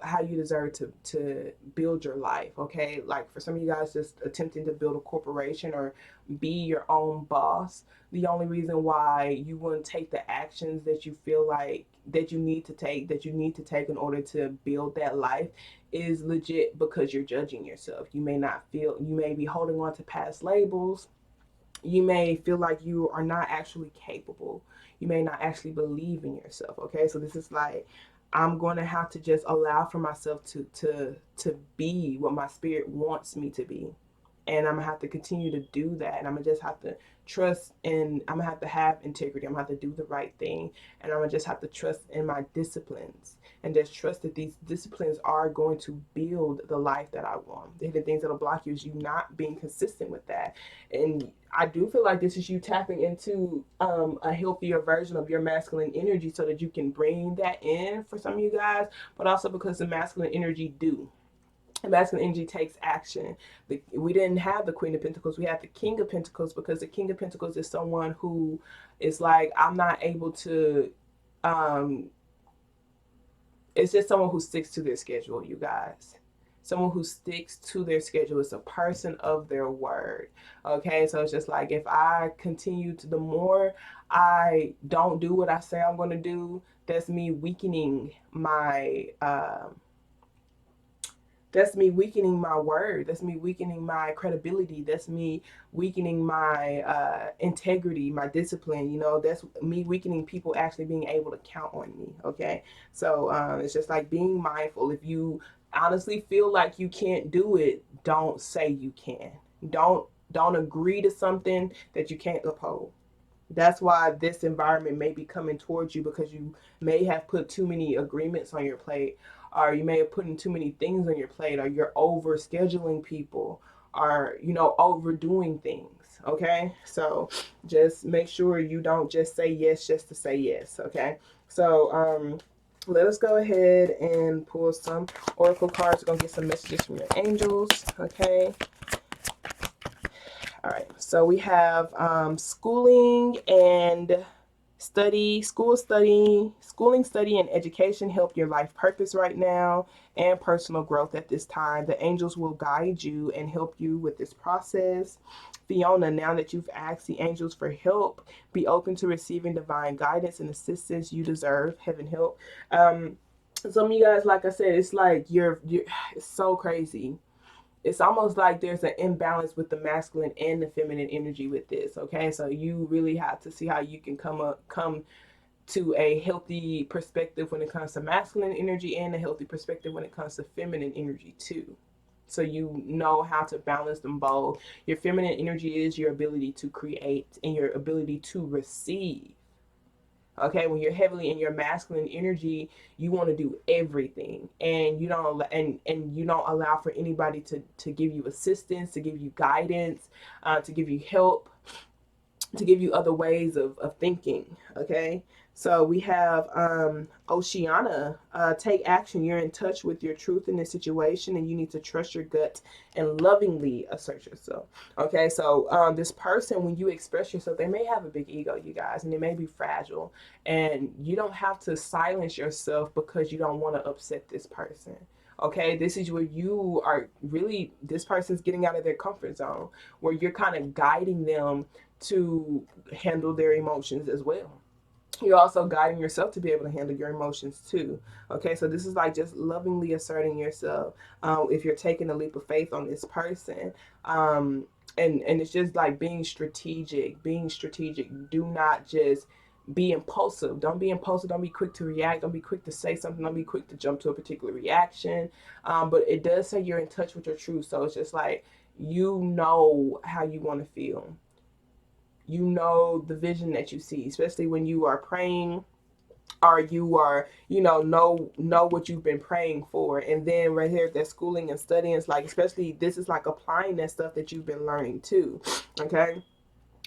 how you deserve to build your life. Okay, like for some of you guys just attempting to build a corporation or be your own boss, the only reason why you wouldn't take the actions that you feel like that you need to take, in order to build that life, is legit because you're judging yourself. You may not feel, you may be holding on to past labels. You may feel like you are not actually capable. You may not actually believe in yourself. Okay, so this is like I'm going to have to just allow for myself to be what my spirit wants me to be, and I'm gonna have to continue to do that, and I'm gonna just have to trust, and I'm gonna have integrity. I'm gonna have to do the right thing, and I'm gonna just have to trust in my disciplines, and just trust that these disciplines are going to build the life that I want. The things that'll block you is you not being consistent with that. And I do feel like this is you tapping into a healthier version of your masculine energy, so that you can bring that in for some of you guys, but also because the masculine energy masculine energy takes action. We didn't have the Queen of Pentacles, we had the King of Pentacles, because the King of Pentacles is someone who is like, I'm not able to, it's just someone who sticks to their schedule, you guys. Someone who sticks to their schedule is a person of their word. Okay, so it's just like if I continue to, the more I don't do what I say I'm going to do, that's me weakening my word. That's me weakening my credibility. That's me weakening my integrity, my discipline. You know, that's me weakening people actually being able to count on me. Okay, so it's just like being mindful. If you honestly feel like you can't do it, don't say you can. Don't agree to something that you can't uphold. That's why this environment may be coming towards you, because you may have put too many agreements on your plate, or you may have put in too many things on your plate, or you're over scheduling people, or overdoing things. Okay, so just make sure you don't just say yes just to say yes. Okay, so let us go ahead and pull some oracle cards. We're gonna get some messages from your angels. Okay, all right, so we have schooling and schooling, study, and education help your life purpose right now and personal growth at this time. The angels will guide you and help you with this process. Fiona, now that you've asked the angels for help, be open to receiving divine guidance and assistance you deserve. Heaven help. Some of you guys, like I said, it's like you're it's so crazy. It's almost like there's an imbalance with the masculine and the feminine energy with this. Okay, so you really have to see how you can come to a healthy perspective when it comes to masculine energy and a healthy perspective when it comes to feminine energy too. So you know how to balance them both. Your feminine energy is your ability to create and your ability to receive. Okay, when you're heavily in your masculine energy, you want to do everything, and you don't allow for anybody to give you assistance, to give you guidance, to give you help, to give you other ways of thinking. Okay, so we have Oceana, take action. You're in touch with your truth in this situation, and you need to trust your gut and lovingly assert yourself. Okay, so this person, when you express yourself, they may have a big ego, you guys, and they may be fragile, and you don't have to silence yourself because you don't want to upset this person. Okay, this is where you are really, this person's getting out of their comfort zone, where you're kind of guiding them to handle their emotions as well. You're also guiding yourself to be able to handle your emotions too. Okay, so this is like just lovingly asserting yourself. If you're taking a leap of faith on this person, and it's just like being strategic. Being strategic. Do not just be impulsive. Don't be impulsive. Don't be quick to react. Don't be quick to say something. Don't be quick to jump to a particular reaction. But it does say you're in touch with your truth. So it's just like you know how you want to feel. You know the vision that you see, especially when you are praying, or you are, know what you've been praying for. And then right here, that schooling and studying is like, especially this is like applying that stuff that you've been learning too. Okay.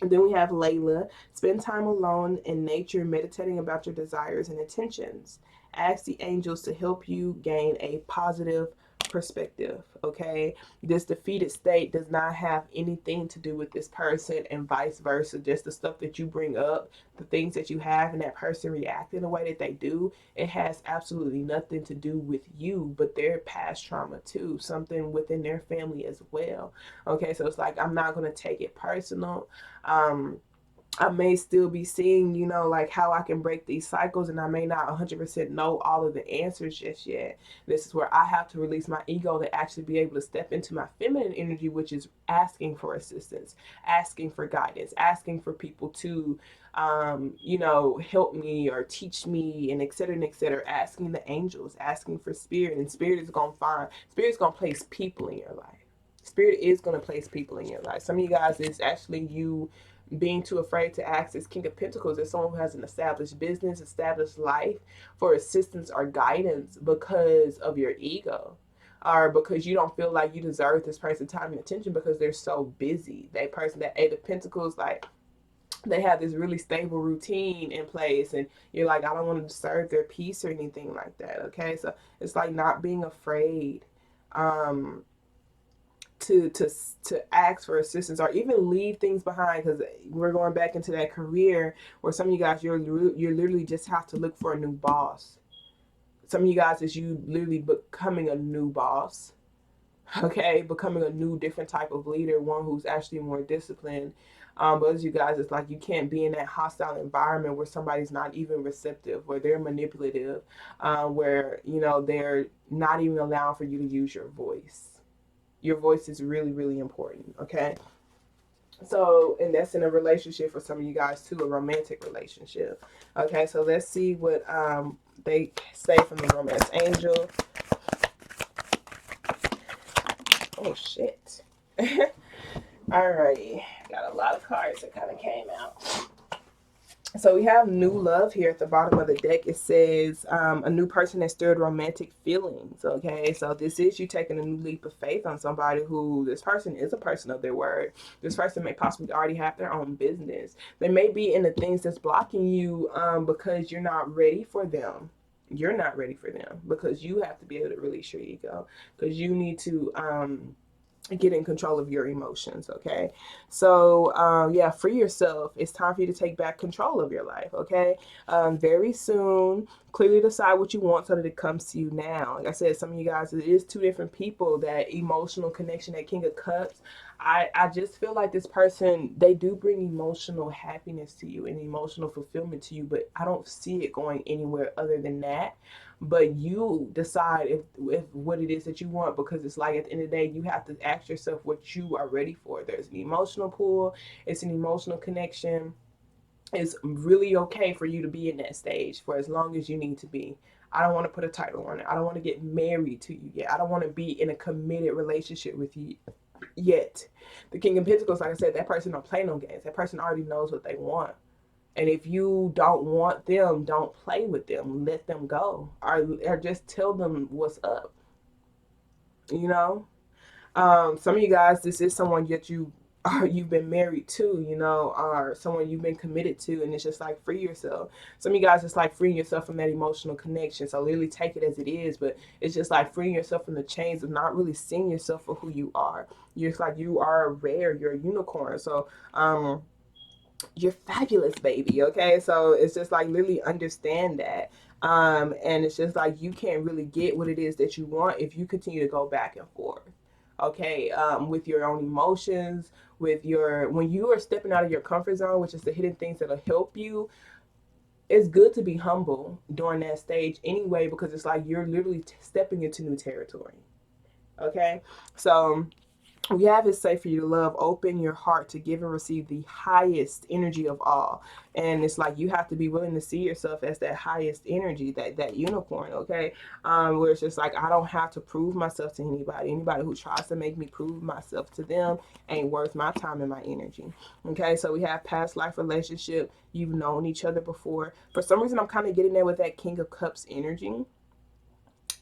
And then we have Layla. Spend time alone in nature, meditating about your desires and intentions. Ask the angels to help you gain a positive perspective. Okay, this defeated state does not have anything to do with this person, and vice versa. Just the stuff that you bring up, the things that you have, and that person react in the way that they do, it has absolutely nothing to do with you, but their past trauma too, something within their family as well. Okay, so it's like, I'm not going to take it personal. I may still be seeing, like how I can break these cycles, and I may not 100% know all of the answers just yet. This is where I have to release my ego to actually be able to step into my feminine energy, which is asking for assistance, asking for guidance, asking for people to, help me or teach me, and et cetera, asking the angels, asking for spirit, and spirit's going to place people in your life. Spirit is going to place people in your life. Some of you guys, it's actually you being too afraid to ask this King of Pentacles as someone who has an established business, established life, for assistance or guidance because of your ego, or because you don't feel like you deserve this person's time and attention because they're so busy. That person, that Eight of Pentacles, like they have this really stable routine in place, and you're like, I don't want to disturb their peace or anything like that. Okay, so it's like not being afraid. To ask for assistance or even leave things behind, because we're going back into that career where some of you guys, you're literally just have to look for a new boss. Some of you guys is you literally becoming a new boss. Okay, becoming a new different type of leader, one who's actually more disciplined. But as you guys, it's like you can't be in that hostile environment where somebody's not even receptive, where they're manipulative, where they're not even allowing for you to use your voice. Your voice is really, really important. Okay. So, and that's in a relationship for some of you guys too, a romantic relationship. Okay. So let's see what they say from the romance angel. Oh shit. Alrighty. Got a lot of cards that kind of came out. So we have new love here at the bottom of the deck. It says a new person has stirred romantic feelings. Okay, so this is you taking a new leap of faith on somebody who, this person is a person of their word. This person may possibly already have their own business. They may be in the things that's blocking you because you're not ready for them. You're not ready for them because you have to be able to release your ego, because you need to get in control of your emotions. Okay, so yeah, free yourself. It's time for you to take back control of your life. Okay, very soon. Clearly decide what you want so that it comes to you now. Like I said, some of you guys, it is two different people. That emotional connection, that King of Cups. I just feel like this person, they do bring emotional happiness to you and emotional fulfillment to you, but I don't see it going anywhere other than that. But you decide if what it is that you want, because it's like at the end of the day, you have to ask yourself what you are ready for. There's an emotional pull, it's an emotional connection. It's really okay for you to be in that stage for as long as you need to be. I don't want to put a title on it. I don't want to get married to you yet. I don't want to be in a committed relationship with you yet. The King of Pentacles, like I said, that person don't play no games. That person already knows what they want. And if you don't want them, don't play with them. Let them go. Or just tell them what's up. You know? Some of you guys, this is someone that you've been married to, you know, or someone you've been committed to, and it's just like free yourself. Some of you guys, it's like freeing yourself from that emotional connection. So literally take it as it is, but it's just like freeing yourself from the chains of not really seeing yourself for who you are. You're just like, you are rare, you're a unicorn. So you're fabulous, baby. Okay, so it's just like literally understand that. And it's just like you can't really get what it is that you want if you continue to go back and forth. Okay, with your own emotions, with your, when you are stepping out of your comfort zone, which is the hidden things that'll help you. It's good to be humble during that stage anyway, because it's like you're literally stepping into new territory. Okay, so we have is safe for you to love. Open your heart to give and receive the highest energy of all. And it's like you have to be willing to see yourself as that highest energy, that unicorn. Okay, where it's just like I don't have to prove myself to anybody. Anybody who tries to make me prove myself to them ain't worth my time and my energy. Okay, so we have past life relationship. You've known each other before. For some reason, I'm kind of getting there with that King of Cups energy.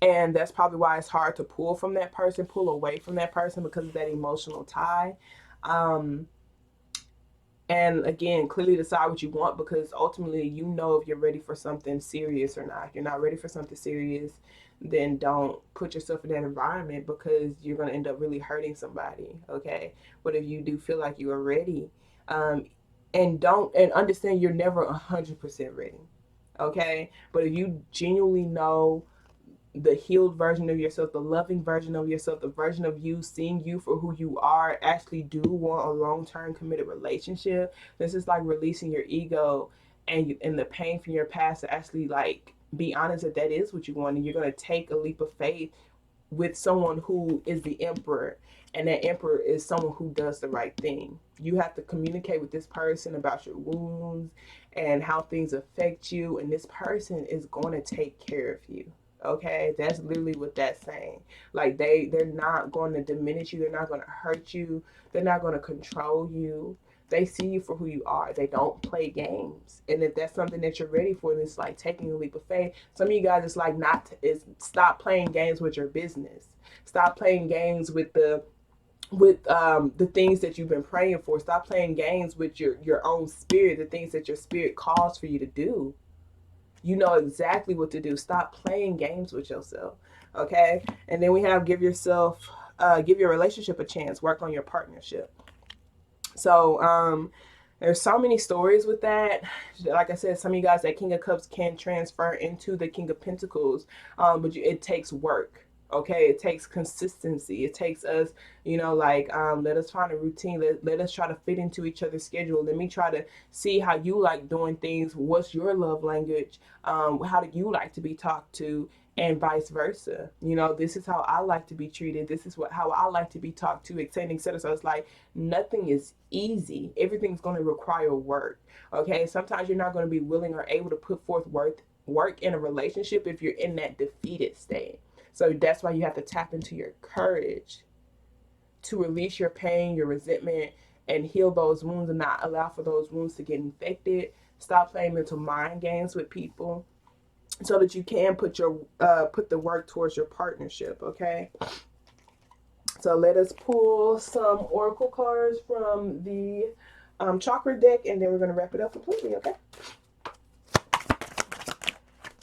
And that's probably why it's hard to pull from that person, pull away from that person, because of that emotional tie. Um, and again, clearly decide what you want, because ultimately you know if you're ready for something serious or not. If you're not ready for something serious, then don't put yourself in that environment, because you're going to end up really hurting somebody. Okay. But if you do feel like you are ready, and understand you're never 100% ready. Okay. But if you genuinely know the healed version of yourself, the loving version of yourself, the version of you seeing you for who you are, actually do want a long-term committed relationship. This is like releasing your ego and the pain from your past to actually like be honest that that is what you want, and you're going to take a leap of faith with someone who is the emperor, and that emperor is someone who does the right thing. You have to communicate with this person about your wounds and how things affect you, and this person is going to take care of you. Okay, that's literally what that's saying. Like they're not going to diminish you, they're not going to hurt you, they're not going to control you. They see you for who you are. They don't play games. And if that's something that you're ready for, then it's like taking a leap of faith. Some of you guys, it's like not to, is stop playing games with your business. Stop playing games with the things that you've been praying for. Stop playing games with your own spirit, the things that your spirit calls for you to do. You know exactly what to do. Stop playing games with yourself. Okay? And then we have give your relationship a chance. Work on your partnership. So there's so many stories with that. Like I said, some of you guys, that King of Cups can transfer into the King of Pentacles, but it takes work. Okay, it takes consistency. It takes us, like, let us find a routine. Let us try to fit into each other's schedule. Let me try to see how you like doing things. What's your love language? How do you like to be talked to? And vice versa. This is how I like to be treated. This is how I like to be talked to, etc., etc. So it's like nothing is easy. Everything's going to require work. Okay, sometimes you're not going to be willing or able to put forth work in a relationship if you're in that defeated state. So that's why you have to tap into your courage to release your pain, your resentment, and heal those wounds, and not allow for those wounds to get infected. Stop playing mental mind games with people, so that you can put the work towards your partnership. Okay, so let us pull some oracle cards from the chakra deck, and then we're going to wrap it up completely. Okay,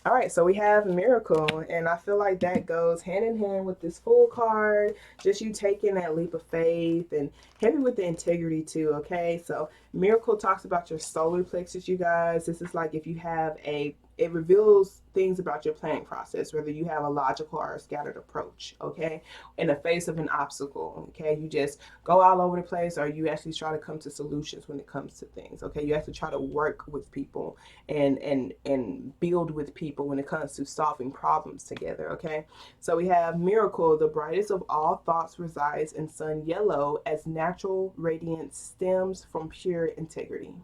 All right, so we have Miracle, and I feel like that goes hand in hand with this Fool card. Just you taking that leap of faith, and heavy with the integrity too, okay? So Miracle talks about your solar plexus, you guys. This is like if you have it reveals things about your planning process, whether you have a logical or a scattered approach, okay? In the face of an obstacle, okay? You just go all over the place, or you actually try to come to solutions when it comes to things, okay? You actually try to work with people and build with people when it comes to solving problems together, okay? So we have Miracle, the brightest of all thoughts resides in sun yellow as natural radiance stems from pure integrity.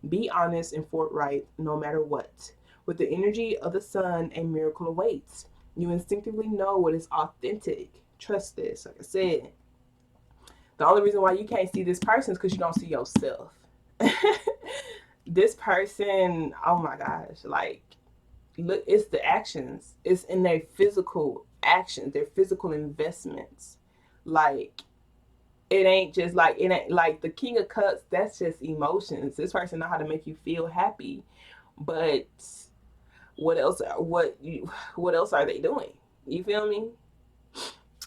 Be honest and forthright no matter what. With the energy of the sun, a miracle awaits. You instinctively know what is authentic. Trust this. Like I said, the only reason why you can't see this person is because you don't see yourself. This person, oh my gosh, like, look, it's the actions. It's in their physical actions, their physical investments. Like, it ain't like the King of Cups, that's just emotions. This person know how to make you feel happy. But what else are they doing? You feel me?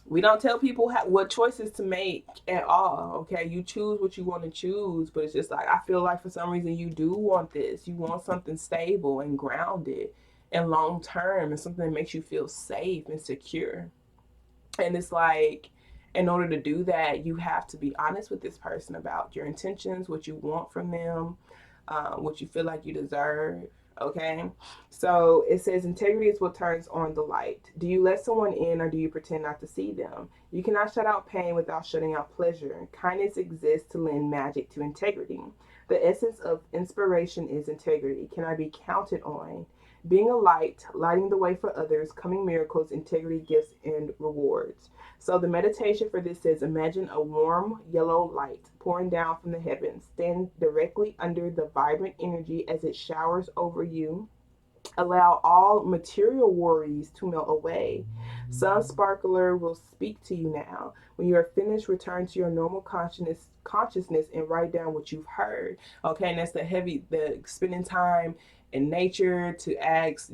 We don't tell people what choices to make at all. Okay, you choose what you want to choose, but it's just like I feel like for some reason you do want this. You want something stable and grounded and long term, and something that makes you feel safe and secure. And it's like, in order to do that, you have to be honest with this person about your intentions, what you want from them, what you feel like you deserve. Okay, so it says integrity is what turns on the light. Do you let someone in, or do you pretend not to see them? You cannot shut out pain without shutting out pleasure. Kindness exists to lend magic to integrity. The essence of inspiration is integrity. Can I be counted on? Being a light, lighting the way for others, coming miracles, integrity, gifts, and rewards. So the meditation for this says, imagine a warm yellow light pouring down from the heavens. Stand directly under the vibrant energy as it showers over you. Allow all material worries to melt away. Sun Sparkler will speak to you now. When you are finished, return to your normal consciousness and write down what you've heard. Okay, and that's the spending time in nature to ask,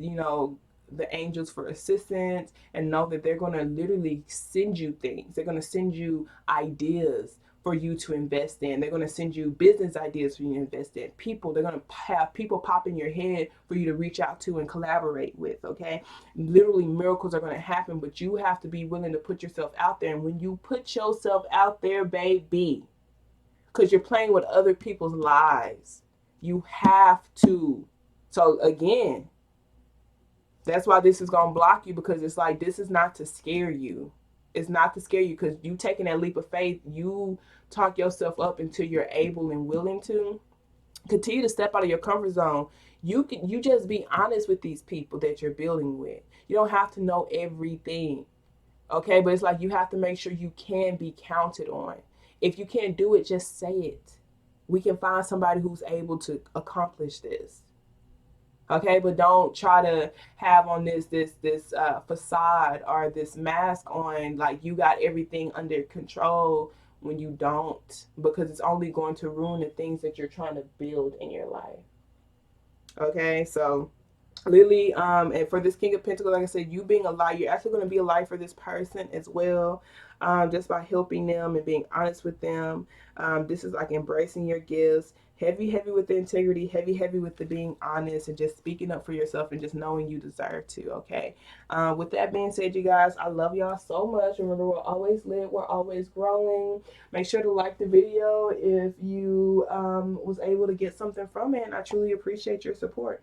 the angels for assistance, and know that they're going to literally send you things. They're going to send you ideas for you to invest in. They're going to send you business ideas for you to invest in. People, they're going to have people pop in your head for you to reach out to and collaborate with, okay? Literally, miracles are going to happen, but you have to be willing to put yourself out there. And when you put yourself out there, baby, because you're playing with other people's lives, you have to. So again, that's why this is going to block you, because it's like, this is not to scare you. It's not to scare you, because you taking that leap of faith, you talk yourself up until you're able and willing to continue to step out of your comfort zone. You just be honest with these people that you're building with. You don't have to know everything, okay? But it's like you have to make sure you can be counted on. If you can't do it, just say it. We can find somebody who's able to accomplish this. Okay, but don't try to have on this facade or this mask on, like you got everything under control when you don't, because it's only going to ruin the things that you're trying to build in your life. Okay, so Lily, and for this King of Pentacles, like I said, you being a light, you're actually going to be a light for this person as well, just by helping them and being honest with them. This is like embracing your gifts, heavy with the integrity, heavy with the being honest and just speaking up for yourself and just knowing you deserve to, okay? With that being said, you guys, I love y'all so much. Remember, we're always lit, we're always growing. Make sure to like the video if you was able to get something from it, and I truly appreciate your support.